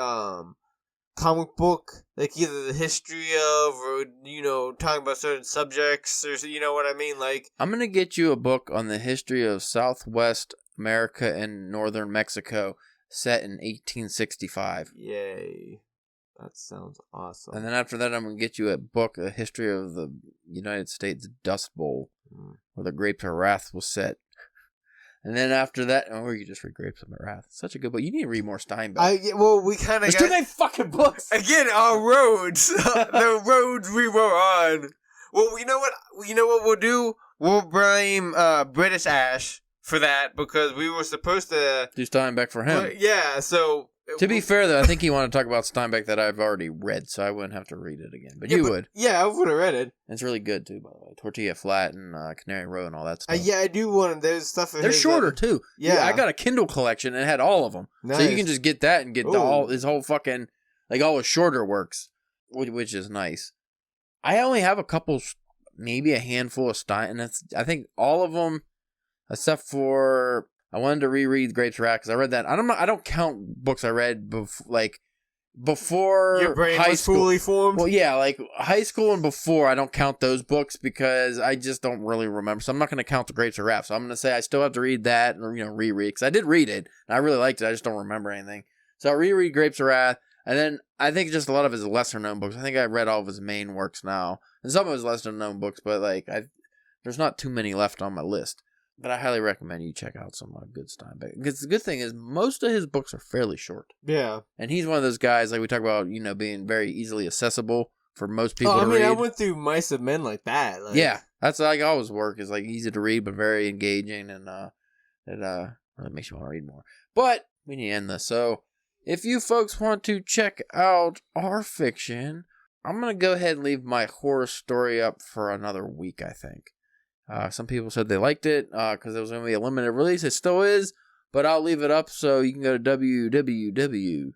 comic book, like either the history of or, you know, talking about certain subjects or, you know what I mean? Like, I'm going to get you a book on the history of Southwest America and Northern Mexico set in 1865. Yay. That sounds awesome. And then after that, I'm going to get you a book, A History of the United States Dust Bowl, where the Grapes of Wrath was set. And then after that, or you just read Grapes of Wrath. Such a good book. You need to read more Steinbeck. We kind of There's too many fucking books. Again, our roads. The roads we were on. Well, you know what we'll do? We'll blame British Ash for that because we were supposed to do Steinbeck for him. Yeah, so... To be fair, though, I think you want to talk about Steinbeck that I've already read, so I wouldn't have to read it again. But you would. Yeah, I would have read it. And it's really good, too, by the way. Tortilla Flat and Canary Row and all that stuff. Yeah, I do want to. There's stuff... They're shorter, too. Yeah. I got a Kindle collection and it had all of them. Nice. So you can just get that and get his whole fucking... Like, all his shorter works, which is nice. I only have a couple, maybe a handful of Stein... And I think all of them, except for... I wanted to reread Grapes of Wrath because I read that. I don't count books I read before your brain high was school. fully formed. Well, yeah, like high school and before. I don't count those books because I just don't really remember. So I'm not going to count the Grapes of Wrath. So I'm going to say I still have to read that or reread because I did read it and I really liked it. I just don't remember anything. So I'll reread Grapes of Wrath, and then I think just a lot of his lesser known books. I think I read all of his main works now, and some of his lesser known books, but like there's not too many left on my list. But I highly recommend you check out some good Steinbeck. Because the good thing is, most of his books are fairly short. Yeah. And he's one of those guys, like we talk about, being very easily accessible for most people to read. I went through Mice of Men like that. Yeah, that's like always work. Is like easy to read, but very engaging, and it really makes you want to read more. But we need to end this. So if you folks want to check out our fiction, I'm going to go ahead and leave my horror story up for another week, I think. Some people said they liked it because it was going to be a limited release. It still is, but I'll leave it up so you can go to www.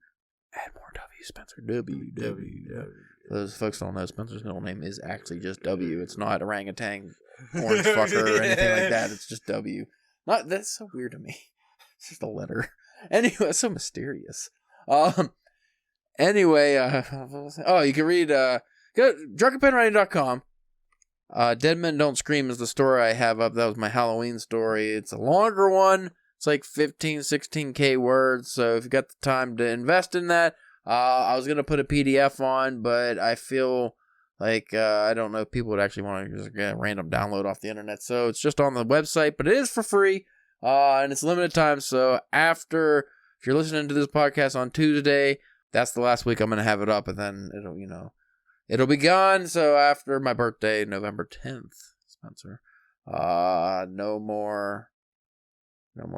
Add more W, Spencer. www. For those folks don't know, Spencer's middle name is actually just W. It's not orangutan, orange fucker, or anything like that. It's just W. That's so weird to me. It's just a letter. Anyway, it's so mysterious. Anyway, you can read go to drunkenpenwriting.com. Dead Men Don't Scream is the story I have up. That was my Halloween story. It's a longer one. It's like 15, 16K words. So if you got the time to invest in that, I was going to put a PDF on, but I feel like I don't know if people would actually want to just get a random download off the internet. So it's just on the website, but it is for free. And it's limited time. So if you're listening to this podcast on Tuesday, that's the last week I'm going to have it up, and then it'll be gone. So after my birthday, November 10th, Spencer, no more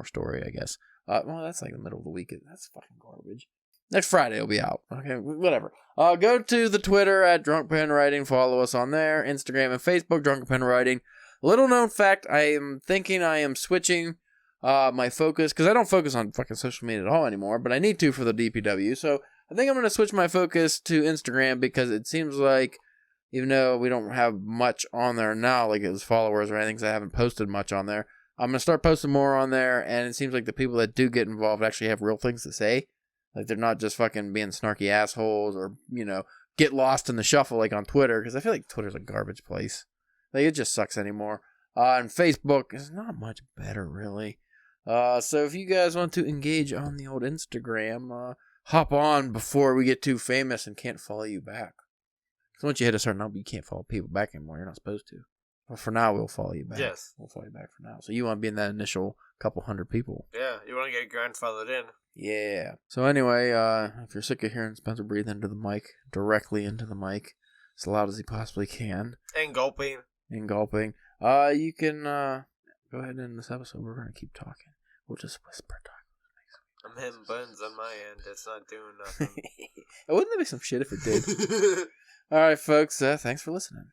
story, I guess. Well, that's like the middle of the week. That's fucking garbage. Next Friday it'll be out. Okay, whatever. Go to the Twitter at Drunk Pen Writing. Follow us on there. Instagram and Facebook, Drunken Pen Writing. Little known fact, I am thinking I am switching my focus, because I don't focus on fucking social media at all anymore, but I need to for the DPW. So I think I'm going to switch my focus to Instagram, because it seems like, even though we don't have much on there now, like as followers or anything, because I haven't posted much on there, I'm going to start posting more on there, and it seems like the people that do get involved actually have real things to say. Like, they're not just fucking being snarky assholes or, get lost in the shuffle like on Twitter, because I feel like Twitter's a garbage place. Like, it just sucks anymore. And Facebook is not much better, really. So if you guys want to engage on the old Instagram, hop on before we get too famous and can't follow you back. Because once you hit a certain number, you can't follow people back anymore. You're not supposed to. But for now, we'll follow you back. Yes. We'll follow you back for now. So you want to be in that initial couple hundred people. Yeah, you want to get grandfathered in. Yeah. So anyway, if you're sick of hearing Spencer breathe into the mic, directly into the mic, as loud as he possibly can. And gulping. You can go ahead and in this episode, we're going to keep talking. We'll just whisper talk. I'm hitting buttons on my end. It's not doing nothing. Wouldn't that be some shit if it did? All right, folks. Thanks for listening.